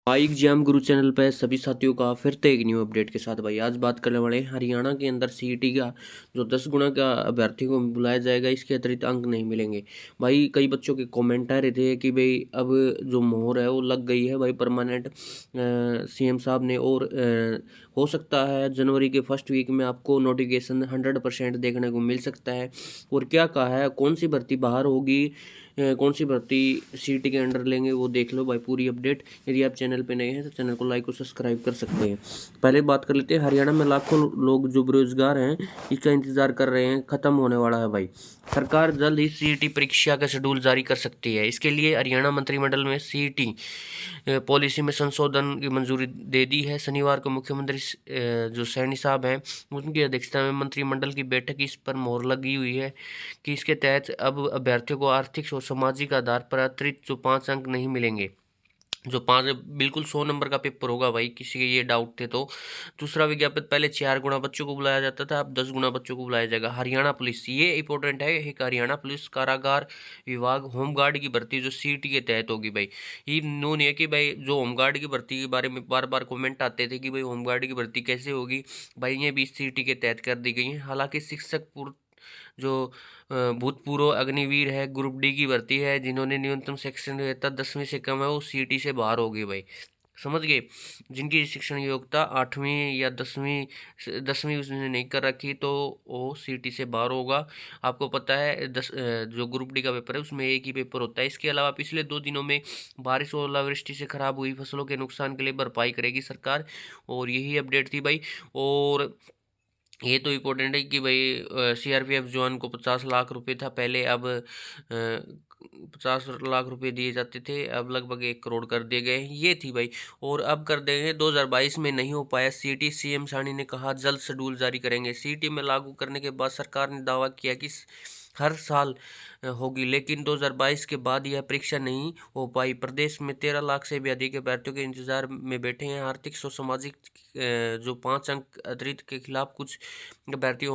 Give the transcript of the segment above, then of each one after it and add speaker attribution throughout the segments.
Speaker 1: Bike jam गुरु channel पे सभी साथियों का फिर से एक न्यू अपडेट के साथ भाई आज बात करने वाले हैं हरियाणा के अंदर सीईटी का जो 10 गुना का अभ्यर्थियों को बुलाया जाएगा, इसके अतिरिक्त अंक नहीं मिलेंगे। भाई कई बच्चों के कमेंट आ रहे थे कि भाई अब जो मोहर है वो लग गई है भाई परमानेंट सीएम साहब ने, और हो सकता है जनवरी के फर्स्ट वीक में आपको नोटिफिकेशन 100% देखने को मिल सकता है। और क्या कहा है, कौन सी भर्ती बाहर होगी, कौन सी भर्ती सीईटी के अंडर लेंगे, वो देख लो भाई पूरी अपडेट। यदि आप चैनल पे नए हैं तो चैनल को लाइक और सब्सक्राइब कर सकते हैं। पहले बात कर लेते हैं, हरियाणा में लाखों लोग जो बेरोजगार हैं इसका इंतजार कर रहे हैं, खत्म होने वाला है भाई। सरकार जल्द ही सीईटी परीक्षा का शेड्यूल जारी कर सकती है। इसके लिए हरियाणा मंत्रिमंडल में सीईटी पॉलिसी में संशोधन की मंजूरी दे दी है। शनिवार को मुख्यमंत्री जो सैनी साहब हैं उनकी अध्यक्षता में मंत्रिमंडल की बैठक इस पर मोहर लगी हुई है कि इसके तहत अब अभ्यर्थियों को आर्थिक और सामाजिक आधार पर अतिरिक्त जो 5 अंक नहीं मिलेंगे। जो 5 बिल्कुल 100 नंबर का पेपर होगा भाई, किसी के ये डाउट थे तो। दूसरा विज्ञापन, पहले 4 गुना बच्चों को बुलाया जाता था, अब 10 गुना बच्चों को बुलाया जाएगा। हरियाणा पुलिस, ये इंपॉर्टेंट है, एक हरियाणा पुलिस कारागार विभाग होमगार्ड की भर्ती जो सीईटी के तहत होगी भाई। ये नो नहीं है कि भाई जो होमगार्ड की भर्ती के बारे में बार बार कमेंट आते थे कि भाई होमगार्ड की भर्ती कैसे होगी, भाई ये भी सीईटी के तहत कर दी गई है। हालांकि शिक्षक जो भूतपूर्व अग्निवीर है, ग्रुप डी की भर्ती है, जिन्होंने न्यूनतम शिक्षण योग्यता 10वीं से कम है, वो सीईटी से बाहर होगी भाई, समझ गए। जिनकी शिक्षण योग्यता 8वीं या 10वीं उसने नहीं कर रखी तो वो सीईटी से बाहर होगा। आपको पता है जो ग्रुप डी का पेपर है उसमें एक ही पेपर होता है। इसके अलावा पिछले 2 दिनों में बारिश और ओलावृष्टि से खराब हुई फसलों के नुकसान के लिए भरपाई करेगी सरकार, और यही अपडेट थी भाई। और ये तो इम्पोर्टेंट है कि भाई सीआरपीएफ जवान को 50 लाख रुपए था पहले, अब 50 लाख रुपए दिए जाते थे, अब लगभग 1 करोड़ कर दिए गए हैं। ये थी भाई। और अब कर देंगे, 2022 में नहीं हो पाया सीईटी, सीएम सानी ने कहा जल्द शेड्यूल जारी करेंगे। सीईटी में लागू करने के बाद सरकार ने दावा किया कि हर साल होगी, लेकिन 2022 के बाद यह परीक्षा नहीं हो पाई। प्रदेश में 13 लाख से भी अधिक अभ्यर्थियों के इंतजार में बैठे हैं। आर्थिक और सामाजिक जो 5 अंक अतिरिक्त के खिलाफ कुछ अभ्यर्थी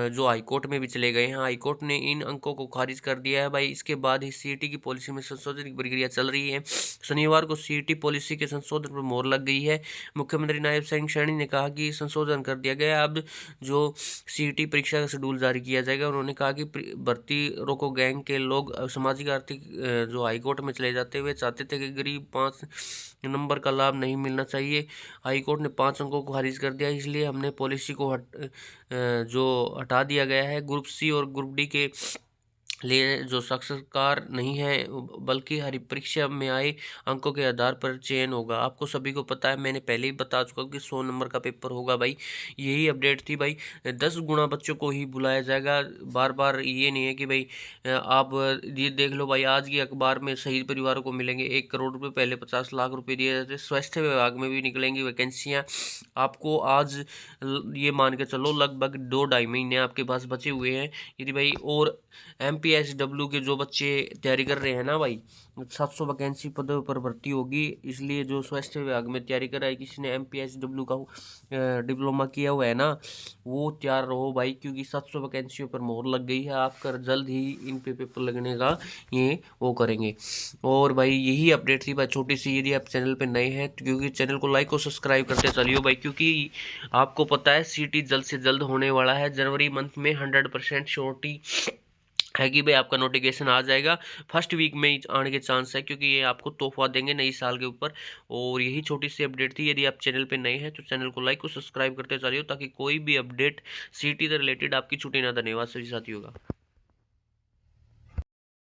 Speaker 1: जो हाईकोर्ट में भी चले गए हैं। हाईकोर्ट ने इन अंकों को खारिज कर दिया है भाई। इसके बाद ही सीईटी की पॉलिसी में संशोधन की प्रक्रिया चल रही है। शनिवार को सीईटी पॉलिसी के संशोधन पर मोहर लग गई है। मुख्यमंत्री नायब सिंह सैनी ने कहा कि संशोधन कर दिया गया, अब जो सीईटी परीक्षा का शेड्यूल जारी किया जाएगा। उन्होंने कहा कि भर्ती रोको गैंग के लोग सामाजिक आर्थिक जो हाईकोर्ट में चले जाते हुए चाहते थे कि गरीब 5 नंबर का लाभ नहीं मिलना चाहिए। हाईकोर्ट ने 5 अंकों को खारिज कर दिया, इसलिए हमने पॉलिसी को जो हटा दिया गया है। ग्रुप सी और ग्रुप डी के लिए जो साक्षात्कार नहीं है बल्कि हर परीक्षा में आए अंकों के आधार पर चयन होगा। आपको सभी को पता है, मैंने पहले ही बता चुका कि 100 नंबर का पेपर होगा भाई। यही अपडेट थी भाई। 10 गुना बच्चों को ही बुलाया जाएगा। बार बार ये नहीं है कि भाई आप ये देख लो भाई, आज की अखबार में शहीद परिवारों को मिलेंगे 1 करोड़ रुपए, पहले 50 लाख रुपए दिए जाते। स्वास्थ्य विभाग में भी निकलेंगी वैकेंसियाँ आपको। आज ये मान के चलो लगभग 2-2.5 महीने आपके पास बचे हुए हैं। यदि भाई और MPSW के जो बच्चे तैयारी कर रहे हैं ना भाई, 700 वैकेंसी पदों पर भर्ती होगी, इसलिए जो स्वास्थ्य विभाग में तैयारी कर रहा है, किसी ने MPSW का डिप्लोमा किया हुआ है ना, वो तैयार रहो भाई, क्योंकि 700 वैकेंसियों पर मोहर लग गई है। आप कर जल्द ही इन पे पेपर लगने का ये वो करेंगे। और भाई यही अपडेट थी भाई छोटी सी। यदि आप चैनल पे नए हैं तो क्योंकि चैनल को लाइक और सब्सक्राइब करते चलियो भाई, क्योंकि आपको पता है सीईटी जल्द से जल्द होने वाला है। जनवरी मंथ में 100% श्योरिटी है कि भाई आपका नोटिफिकेशन आ जाएगा। फर्स्ट वीक में ही आने के चांस है, क्योंकि ये आपको तोहफा देंगे नई साल के ऊपर। और यही छोटी सी अपडेट थी। यदि आप चैनल पे नए हैं तो चैनल को लाइक और सब्सक्राइब करते चलिए, ताकि कोई भी अपडेट सीईटी से रिलेटेड आपकी छूटे ना। धन्यवाद सभी साथियों का।